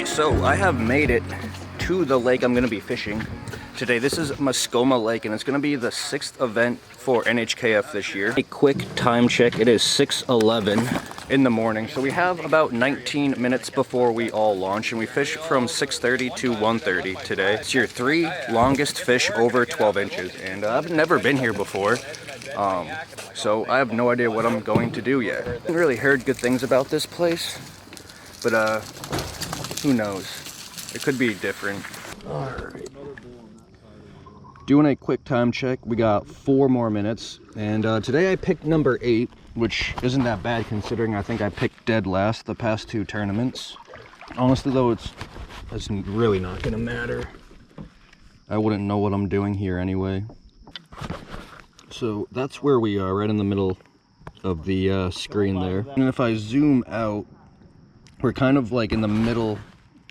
Alright, so I have made it to the lake I'm going to be fishing today. This is Mascoma Lake, and it's going to be the 6th event for NHKF this year. A quick time check, it is 6:11 in the morning, so we have about 19 minutes before we all launch, and we fish from 6:30 to 1:30 today. It's your 3 longest fish over 12 inches, and I've never been here before, so I have no idea what I'm going to do yet. I haven't really heard good things about this place, but who knows? It could be different. Alright. Doing a quick time check, we got 4 more minutes, and today I picked number 8, which isn't that bad considering I think I picked dead last the past 2 tournaments. Honestly though, it's really not gonna matter. I wouldn't know what I'm doing here anyway. So that's where we are, right in the middle of the screen there. And if I zoom out, we're kind of like in the middle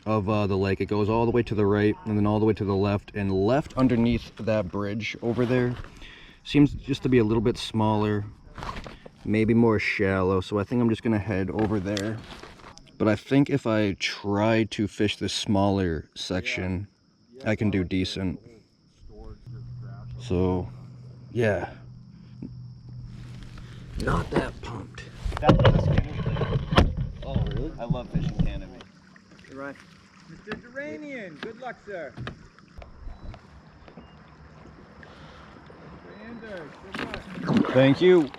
of the lake. It goes all the way to the right and then all the way to the left, and left underneath that bridge over there seems just to be a little bit smaller, maybe more shallow, so I think I'm just gonna head over there. But I think if I try to fish this smaller section, I can do decent. So yeah, not that pumped. Oh really? I love fishing canopy. You're right. Mr. Duranian, good luck, sir. Dersch, good luck. Thank you.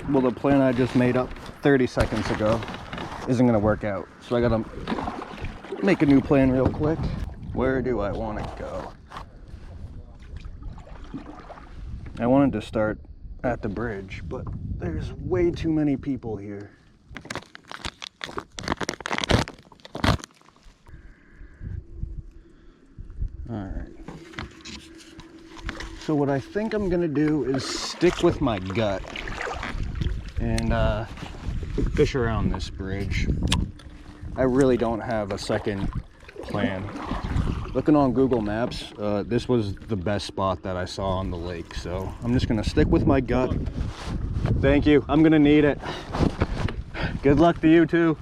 Well, the plan I just made up 30 seconds ago isn't gonna work out, so I gotta make a new plan real quick. Where do I want to go? I wanted to start at the bridge, but there's way too many people here. Alright. So what I think I'm gonna do is stick with my gut and fish around this bridge. I really don't have a second plan. Looking on Google Maps, this was the best spot that I saw on the lake, so I'm just gonna stick with my gut. Thank you, I'm gonna need it. Good luck to you too.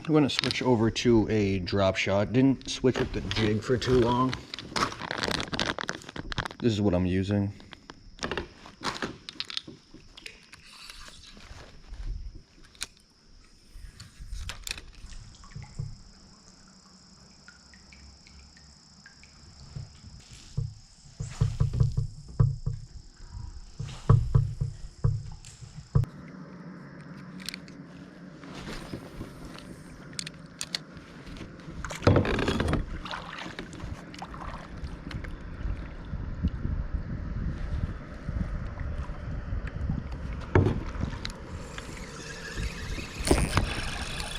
I'm going to switch over to a drop shot. Didn't switch with the jig for too long. This is what I'm using.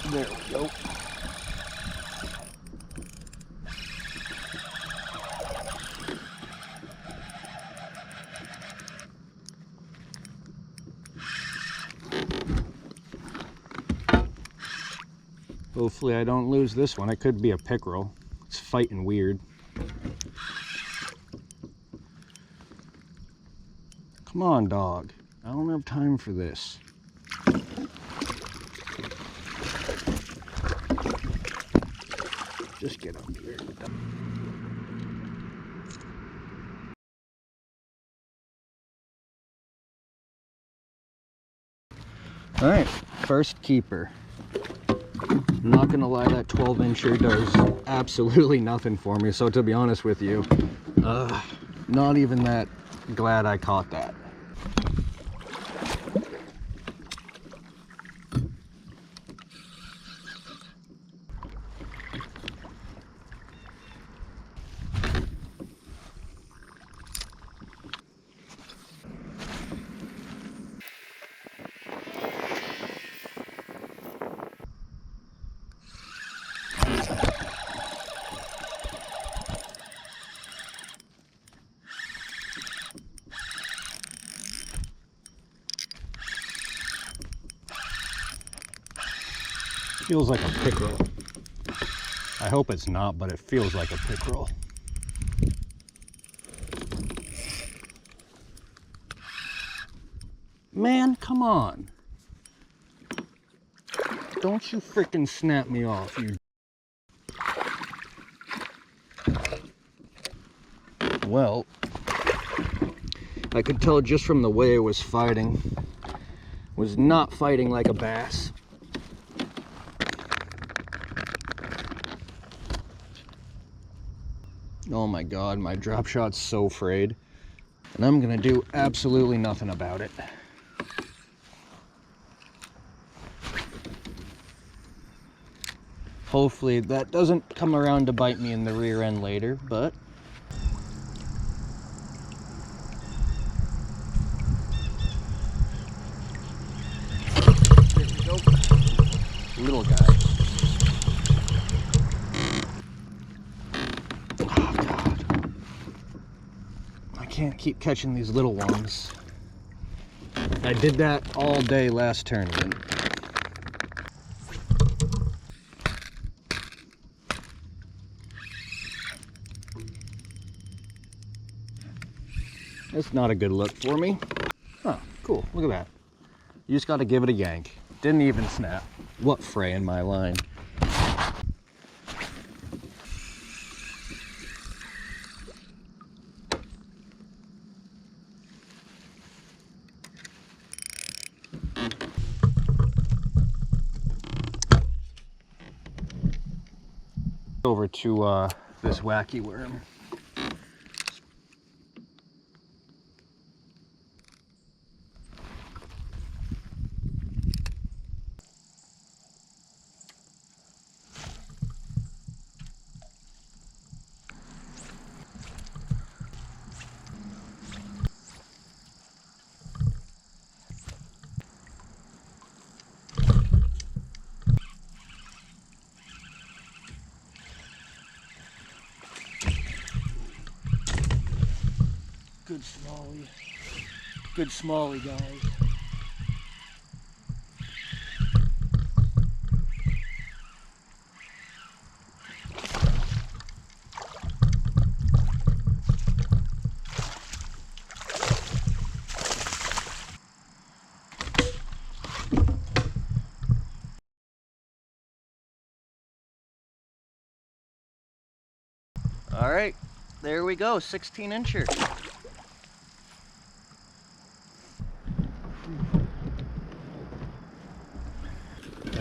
There we go. Hopefully I don't lose this one. It could be a pickerel. It's fighting weird. Come on, dog. I don't have time for this. Just get up here. All right, first keeper. I'm not gonna lie, that 12-incher does absolutely nothing for me. So to be honest with you, not even that glad I caught that. Feels like a pickerel. I hope it's not, but it feels like a pickerel. Man, come on. Don't you frickin' snap me off, you. Well, I could tell just from the way it was fighting. Was not fighting like a bass. Oh my god, my drop shot's so frayed. And I'm gonna do absolutely nothing about it. Hopefully that doesn't come around to bite me in the rear end later, but there we go. Little guy. Oh god. I can't keep catching these little ones. I did that all day last tournament. That's not a good look for me. Huh, cool, look at that. You just gotta give it a yank. Didn't even snap. What fray in my line? Over to this wacky worm. Good smallie. Good smallie, guys. All right, there we go, 16-incher.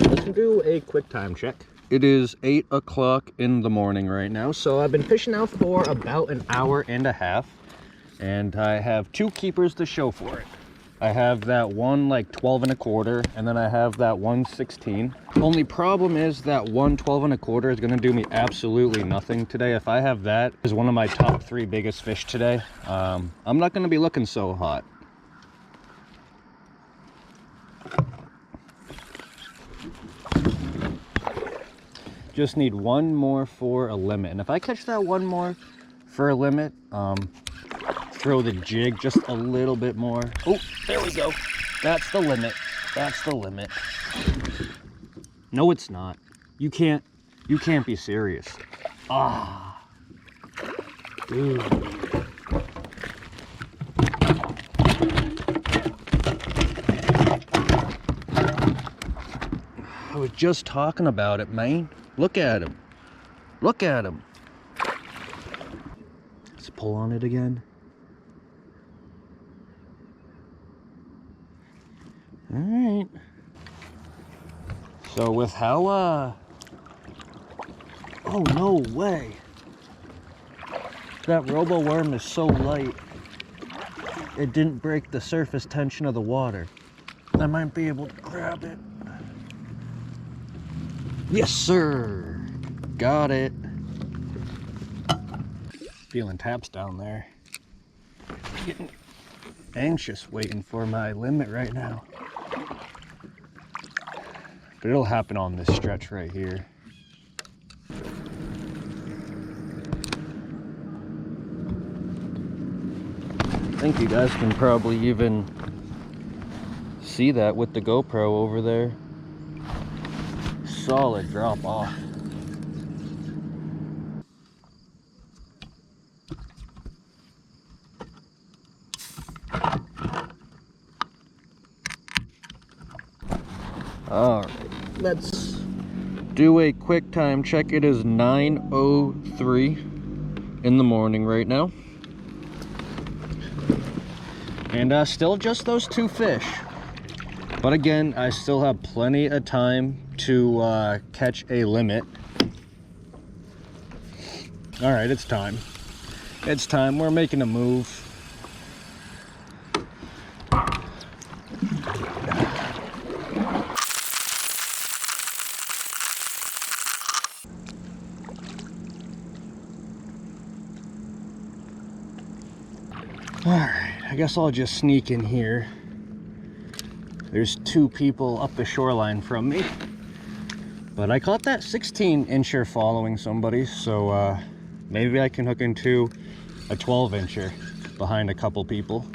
Let's do a quick time check. It is 8 o'clock in the morning right now, so I've been fishing out for about an hour and a half, and I have 2 keepers to show for it. I have that one like 12 1/4, and then I have that one 16. Only problem is that one 12 1/4 is gonna do me absolutely nothing today. If I have that as one of my top 3 biggest fish today, I'm not gonna be looking so hot. Just need one more for a limit, and if I catch that one more for a limit, throw the jig just a little bit more. Oh, there we go. That's the limit. That's the limit. No, it's not. You can't be serious. Ah, dude. I was just talking about it, man. Look at him. Look at him. Let's pull on it again. All right. So with how, oh, no way. That robo worm is so light, it didn't break the surface tension of the water. I might be able to grab it. Yes, sir. Got it. Feeling taps down there. Getting anxious waiting for my limit right now. But it'll happen on this stretch right here. I think you guys can probably even see that with the GoPro over there. solid drop off. All right, let's do a quick time check. It is 9:03 in the morning right now. And still just those 2 fish. But again, I still have plenty of time to catch a limit. All right, it's time. It's time. We're making a move. All right, I guess I'll just sneak in here. There's 2 people up the shoreline from me. But I caught that 16-incher following somebody, so maybe I can hook into a 12-incher behind a couple people.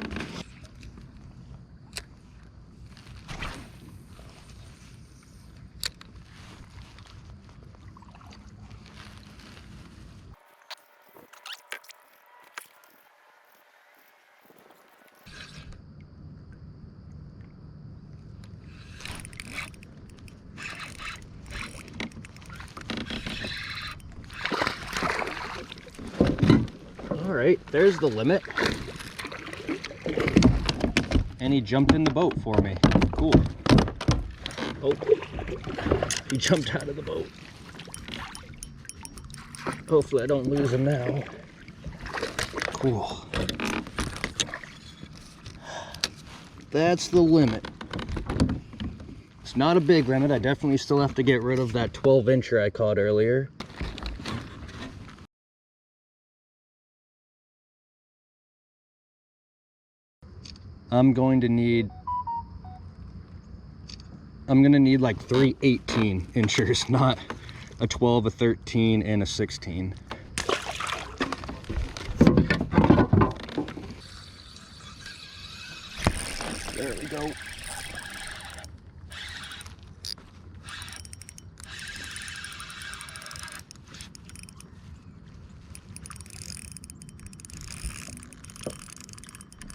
All right, there's the limit. And he jumped in the boat for me. Cool. Oh, he jumped out of the boat. Hopefully I don't lose him now. Cool. That's the limit. It's not a big limit. I definitely still have to get rid of that 12-incher I caught earlier. I'm gonna need like 3 18-inchers, not a 12, a 13, and a 16. There we go.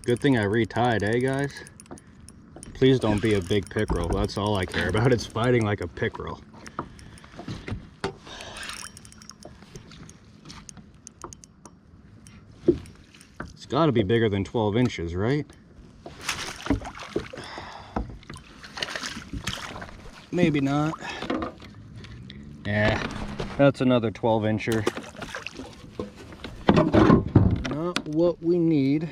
Good thing I retied, eh guys? Please don't be a big pickerel. That's all I care about. It's fighting like a pickerel. It's got to be bigger than 12 inches, right? Maybe not. Yeah, that's another 12-incher. Not what we need.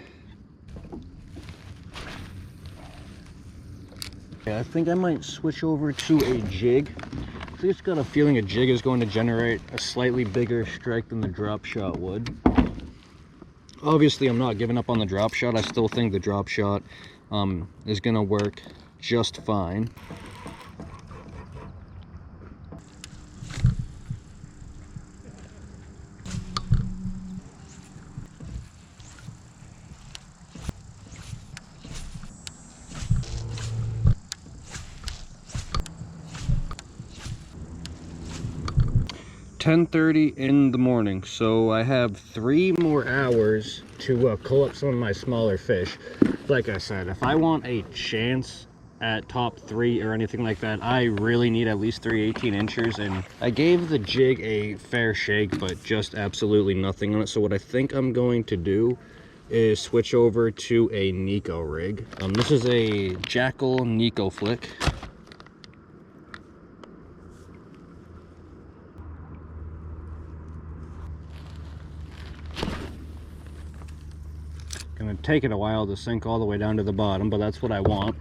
Yeah, I think I might switch over to a jig. I just got a feeling a jig is going to generate a slightly bigger strike than the drop shot would. Obviously, I'm not giving up on the drop shot. I still think the drop shot is going to work just fine. "10:30 in the morning," so I have 3 more hours to cull up some of my smaller fish. Like I said, if I want a chance at top 3 or anything like that, I really need at least 3 18-inchers, and I gave the jig a fair shake, but just absolutely nothing on it. So what I think I'm going to do is switch over to a Nico rig. This is a Jackal Nico Flick. Gonna take it a while to sink all the way down to the bottom, but that's what I want.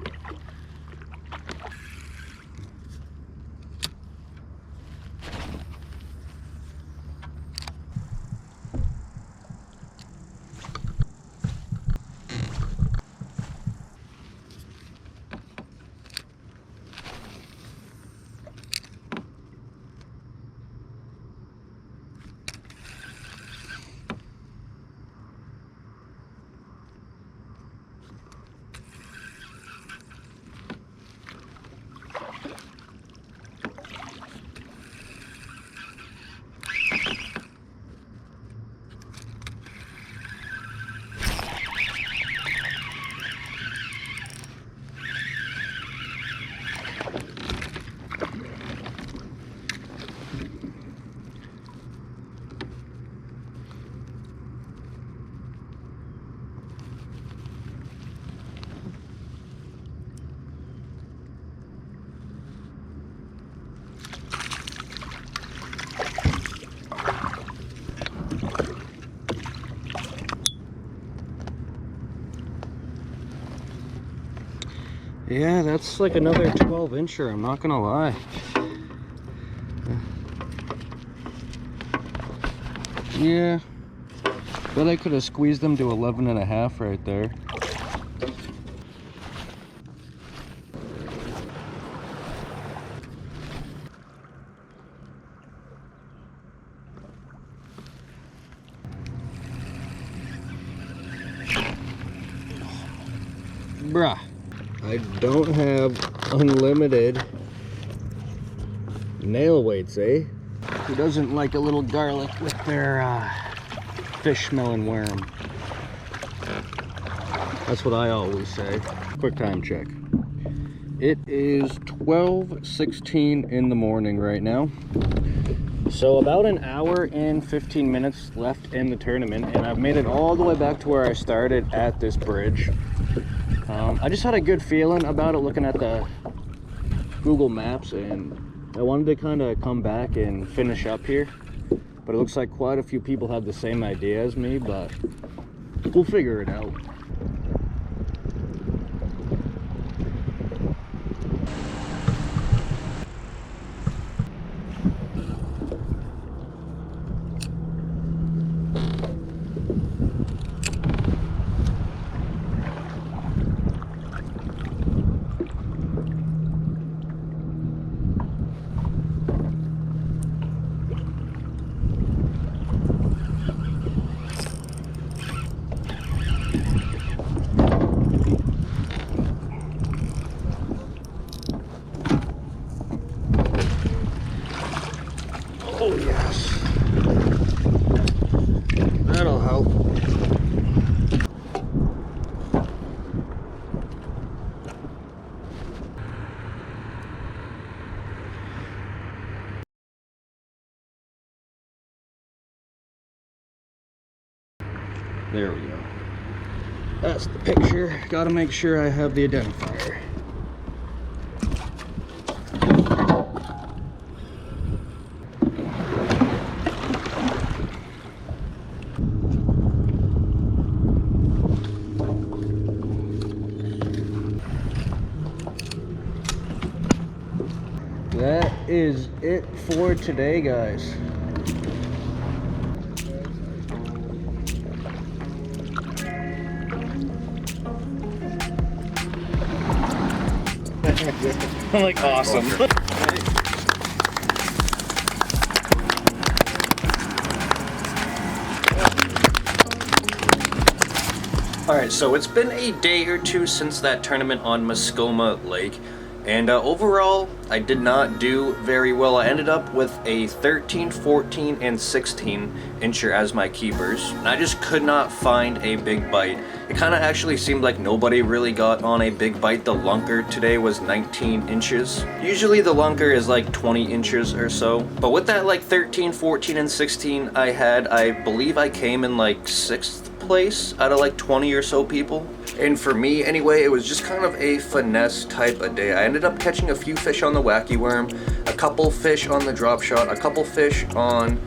Yeah, that's like another 12-incher, I'm not gonna lie. Yeah, bet I could have squeezed them to 11.5 right there. Bruh, I don't have unlimited nail weights, eh? Who doesn't like a little garlic with their fish smelling worm? That's what I always say. Quick time check. It is 12:16 in the morning right now. So about an hour and 15 minutes left in the tournament, and I've made it all the way back to where I started at this bridge. I just had a good feeling about it looking at the Google Maps, and I wanted to kind of come back and finish up here. But it looks like quite a few people have the same idea as me, but we'll figure it out. Oh yes, that'll help. There we go. That's the picture. Gotta make sure I have the identifier. That is it for today, guys. I'm like, awesome. Alright, so it's been a day or two since that tournament on Mascoma Lake, and overall, I did not do very well. I ended up with a 13, 14, and 16 incher as my keepers, and I just could not find a big bite. It kind of actually seemed like nobody really got on a big bite. The lunker today was 19 inches. Usually the lunker is like 20 inches or so, but with that like 13, 14, and 16 I had, I believe I came in like 6th place out of like 20 or so people. And for me anyway, it was just kind of a finesse type of day. I ended up catching a few fish on the wacky worm, a couple fish on the drop shot, a couple fish on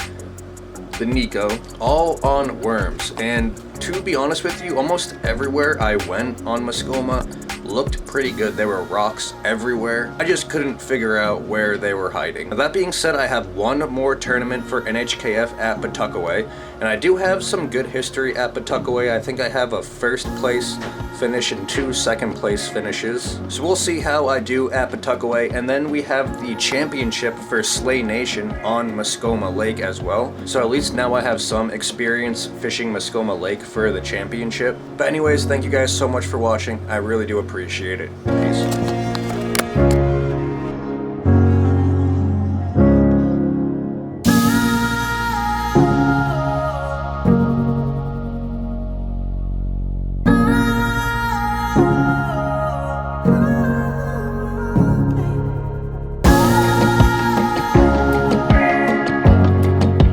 the Nico, all on worms. And to be honest with you, almost everywhere I went on Mascoma looked pretty good. There were rocks everywhere. I just couldn't figure out where they were hiding. Now, that being said, I have one more tournament for NHKF at Pawtuckaway, and I do have some good history at Pawtuckaway. I think I have a 1st place finish and 2 2nd place finishes. So we'll see how I do at Pawtuckaway, and then we have the championship for Slay Nation on Mascoma Lake as well. So at least now I have some experience fishing Mascoma Lake for the championship. But anyways, thank you guys so much for watching. I really do appreciate it. Peace.